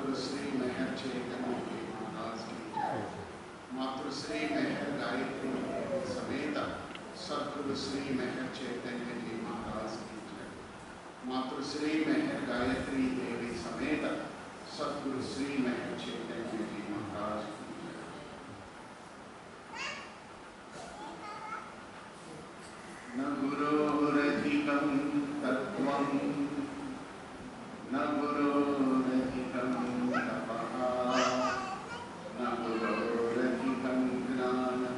मातृश्री मेहर चैतन्य जी महाराज की जय। मातृश्री मेहर गायत्री देवी समेत सद्गुरु श्री मेहर चैतन्य जी महाराज की जय। मातृश्री मेहर गायत्री देवी समेत सद्गुरु श्री मेहर चैतन्य जी महाराज की जय। न गुरोरधिकं तत्त्वं न गुरोरधिकं तपः न गुरोरधिकं ज्ञानं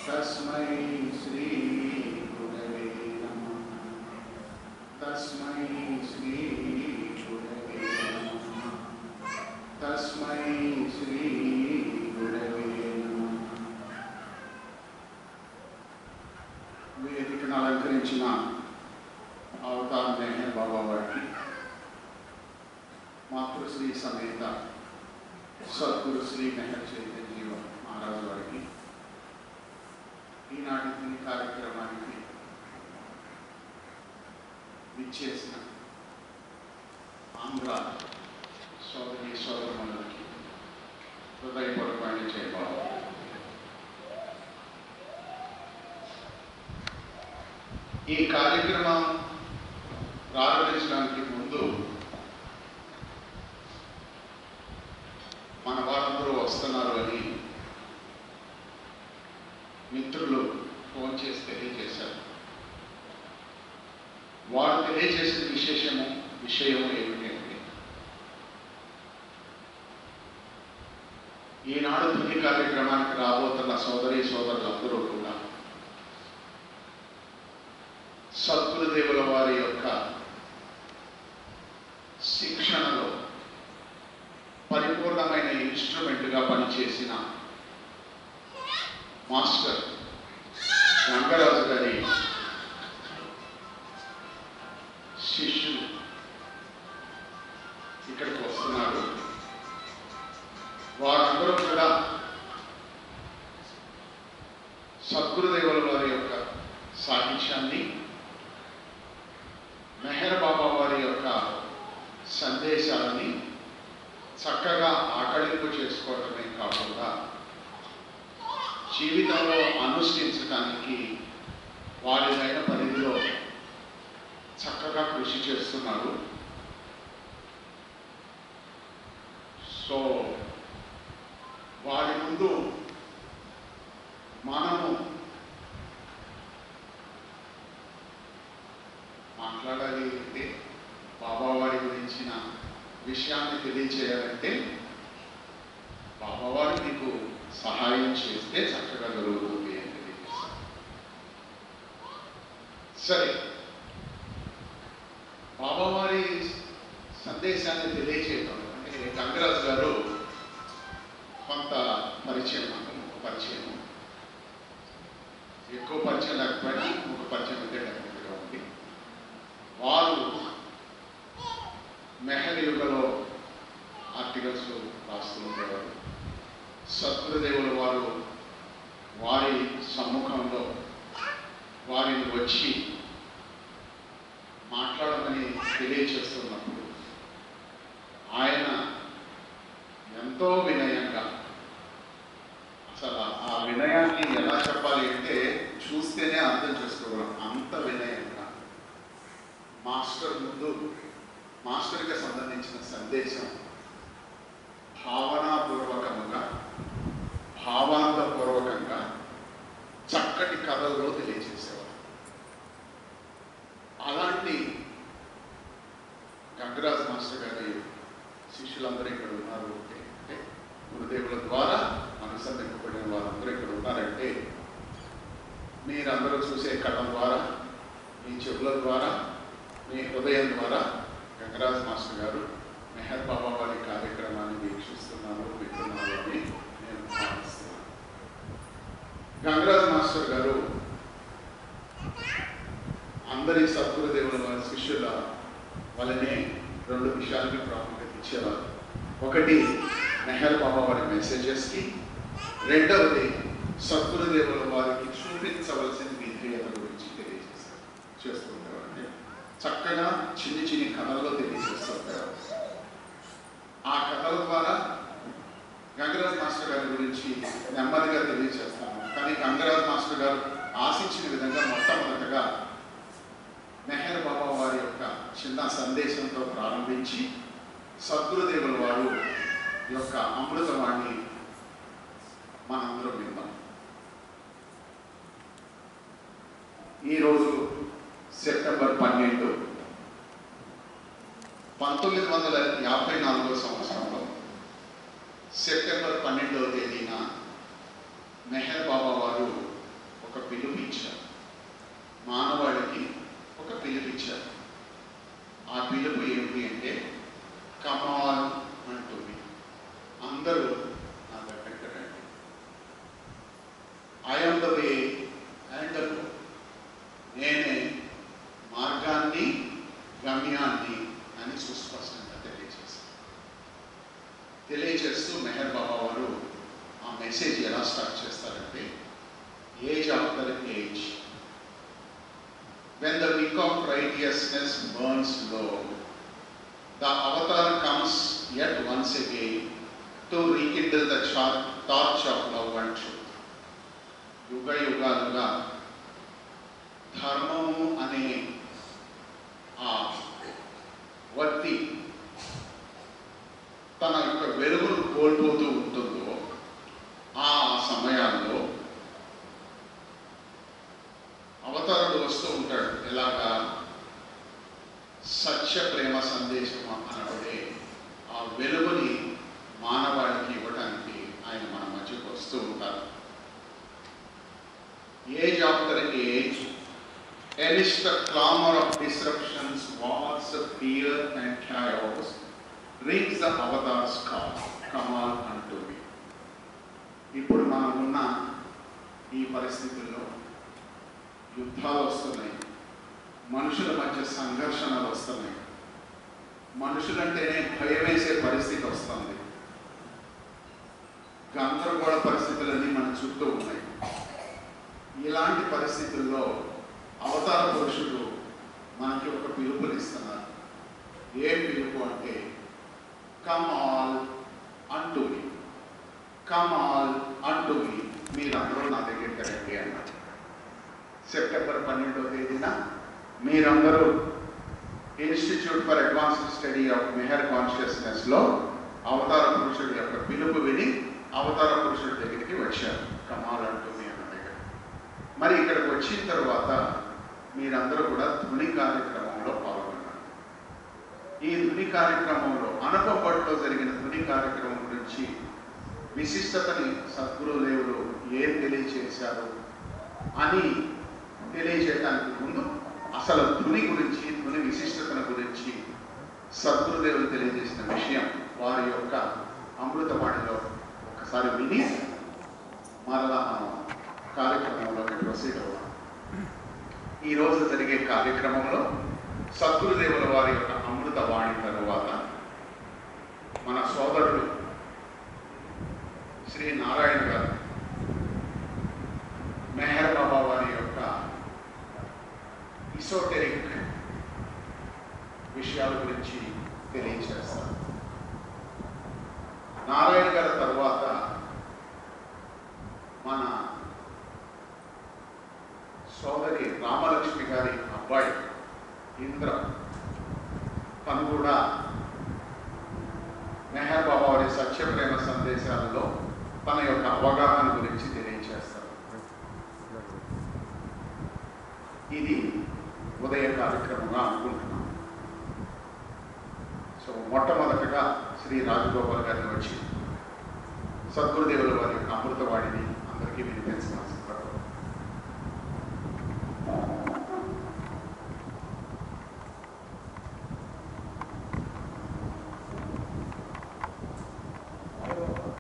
तस्मै श्री गुरवे नमः। तस्मै श्री गुरवे नमः। तस्मै श्री गुरवे नमः। వేదికను అలంకరించిన అవతార్ మెహర్ బాబా వారికి, మాతృశ్రీ సమేత సద్గురు శ్రీ మెహర్ చైతన్య మహారాజు వారికి, ఈనాటి ఈ కార్యక్రమానికి విచ్చేసిన ఆంధ్ర సోదరి సోదరులకి హృదయపూర్వకమైన జయబాబు. ఈ కార్యక్రమం ప్రారంభించడానికి ముందు మన వాళ్ళందరూ వస్తున్నారు అని మిత్రులు ఫోన్ చేసి తెలియజేశారు. వారు తెలియజేసిన విషయము ఏమిటంటే, ఈనాడు ధ్వని కార్యక్రమానికి రాబోతున్న సోదరి సోదరులందరూ కూడా సద్గురుదేవుల వారి యొక్క శిక్షణలో పరిపూర్ణమైన ఇన్స్ట్రుమెంట్గా పనిచేసిన మాస్టర్ రంగరాజు గారి శిష్యులు ఇక్కడికి వస్తున్నారు. వారందరూ కూడా సద్గురుదేవుల వారి యొక్క సాహిత్యాన్ని, మెహర్ బాబా వారి యొక్క సందేశాలని చక్కగా ఆకళింపు చేసుకోవడమే కాకుండా జీవితంలో అనుష్ఠించడానికి వారిదైన పరిధిలో చక్కగా కృషి చేస్తున్నారు. సో వారి ముందు మనము మాట్లాడాలి అంటే, బాబావారి గురించిన విషయాన్ని తెలియచేయాలంటే బాబావారు మీకు సహాయం చేస్తే చక్కగా జరుగుతుంది అని తెలియజేశారు. సరే, బాబావారి సందేశాన్ని తెలియచేయడం అంటే గంగరాజు గారు కొంత పరిచయం, ఎక్కువ పరిచయం లేకపోయినా ఒక పరిచయం అయితే డెఫినెట్గా ఉంది. వారు మెహర్ యుగలో ఆర్టికల్స్ రాస్తూ ఉండేవారు. సద్గురుదేవుల వారు వారి సమ్ముఖంలో వారిని వచ్చి మాట్లాడమని తెలియచేస్తున్నప్పుడు ఆయన ఎంతో వినయంగా, అసలు ఆ వినయాన్ని ఎలా చెప్పాలి అంటే చూస్తేనే అర్థం చేసుకోగలం, అంత వినయంగా మాస్టర్ ముందు మాస్టర్కి సంబంధించిన సందేశం భావనాపూర్వకంగా, భావాంతపూర్వకంగా చక్కటి కథల్లో తెలియజేసేవారు. అలాంటి గంగరాజ్ మాస్టర్ గారి శిష్యులందరూ ఇక్కడ ఉన్నారు అంటే, గురుదేవుల ద్వారా అనుసంధింపబడిన వారందరూ ఇక్కడ ఉన్నారంటే, మీరందరూ చూసే కథ ద్వారా, మీ చెవుల ద్వారా, మీ హృదయం ద్వారా గంగరాజ్ మాస్టర్ గారు మెహర్ బాబా వారి కార్యక్రమాన్ని వీక్షిస్తున్నారు, వింటున్నారు అని నేను భావిస్తున్నాను. గంగరాజ్ మాస్టర్ గారు అందరి సద్గురుదేవుల వారి శిష్యుల వలనే రెండు విషయాలకి ప్రాముఖ్యత ఇచ్చేవారు. ఒకటి మెహర్ బాబా వారి మెసేజెస్కి, రెండవది సద్గురుదేవుల వారికి చూపించవలసిన విధేయత గురించి చేస్తుండేవారు. చక్కగా చిన్ని కథల్లో తెలియజేస్తుంటారు. ఆ కథల ద్వారా గంగరాజ్ మాస్టర్ గారి గురించి నెమ్మదిగా తెలియజేస్తాను. కానీ గంగరాజ్ మాస్టర్ గారు ఆశించిన విధంగా మొట్టమొదటగా మెహర్ బాబా వారి యొక్క చిన్న సందేశంతో ప్రారంభించి సద్గురుదేవుల వారు యొక్క అమృతవాణి మనందరం విందాం. ఈరోజు సెప్టెంబర్ 12, 1954 సంవత్సరంలో సెప్టెంబర్ 12వ తేదీన మెహర్ బాబా వారు ఒక పిలుపిచ్చారు. మానవాళికి ఒక పిలుపిచ్చారు. ఆ పిలుపు ఏమిటి అంటే కమాల్ అంటుంది. అందరూ నా దగ్గరికి రండి. I am the way and the go. నేనే మార్గాన్ని గమ్యాన్ని అని సుస్పష్టంగా తెలియజేస్తూ మెహర్ బాబా వారు ఆ మెసేజ్ ఎలా స్టార్ట్ చేస్తారంటే, age after age, when the wick of righteousness burns low, the avatar comes yet once again to rekindle the torch of love and truth. యుగ యుగాలుగా ధర్మము అనే ఆ వత్తి తన యొక్క వెలుగును కోల్పోతూ ఉంటుందో ఆ సమయాల్లో అవతారుడు వస్తూ ఉంటాడు. ఎలాగా? సత్య ప్రేమ సందేశం అనబడే ఆ వెలుగుని మానవాళికి ఇవ్వడానికి ఆయన మన మధ్యకు వస్తూ ఉంటారు. Age after age, amidst the clamor of disruptions, wars of fear and chaos, rings the avatar's call, come on unto me. ఇప్పుడు మనం ఉన్న ఈ పరిస్థితుల్లో యుద్ధాలు వస్తున్నాయి, మనుషుల మధ్య సంఘర్షణలు వస్తున్నాయి, మనుషులంటేనే భయం వేసే పరిస్థితి వస్తుంది, గందరగోళ పరిస్థితులన్నీ మన చుట్టూ ఉన్నాయి. ఇలాంటి పరిస్థితుల్లో అవతార పురుషుడు మనకి ఒక పిలుపునిస్తున్నారు. ఏం పిలుపు అంటే, కమ్ ఆల్ అంటూ మీ, కమ్ ఆల్ అంటూ మీ, మీరందరూ నా దగ్గరికి రండి అన్నారు. సెప్టెంబర్ 12వ తేదీన మీరందరూ institute for advanced study of Meher కాన్షియస్నెస్లో అవతార పురుషుడు యొక్క పిలుపు విని అవతార పురుషుడి దగ్గరికి వచ్చారు. కమాల్ అంటూ మీ అన్న దగ్గర. మరి ఇక్కడికి వచ్చిన తర్వాత మీరందరూ కూడా ధ్వని కార్యక్రమంలో పాల్గొన్నారు. ఈ ధ్వని కార్యక్రమంలో అనపపట్లో జరిగిన ధ్వని కార్యక్రమం గురించి విశిష్టతని సద్గురుదేవులు ఏం తెలియచేశారు అని తెలియజేయడానికి ముందు అసలు ధ్వని గురించి, ధ్వని విశిష్టతను గురించి సద్గురుదేవులు తెలియజేసిన విషయం వారి యొక్క అమృతవాణిలో ఒకసారి విని మరలా మనం కార్యక్రమంలోకి ప్రొసీడ్ అవ్వాలి. ఈరోజు జరిగే కార్యక్రమంలో సద్గురుదేవుల వారి యొక్క అమృతవాణి తరువాత మన సోదరుడు శ్రీ నారాయణ గారు మెహర్ బాబా వారి యొక్క ఇసోటెరిక్ విషయాల గురించి తెలియజేస్తారు. నారాయణ గారి తర్వాత మన సోదరి రామలక్ష్మి గారి అబ్బాయి ఇంద్ర, తను కూడా మెహర్ బాబా వారి సత్యప్రేమ సందేశాలలో తన యొక్క అవగాహన గురించి తెలియజేస్తారు. ఇది ఉదయ కార్యక్రమంగా అనుకుంటున్నాం. సో మొట్టమొదటగా శ్రీ రాజగోపాల్ గారిని వచ్చి సద్గురుదేవుల వారి యొక్క అమృతవాణిని అందరికీ వినిపించవచ్చు.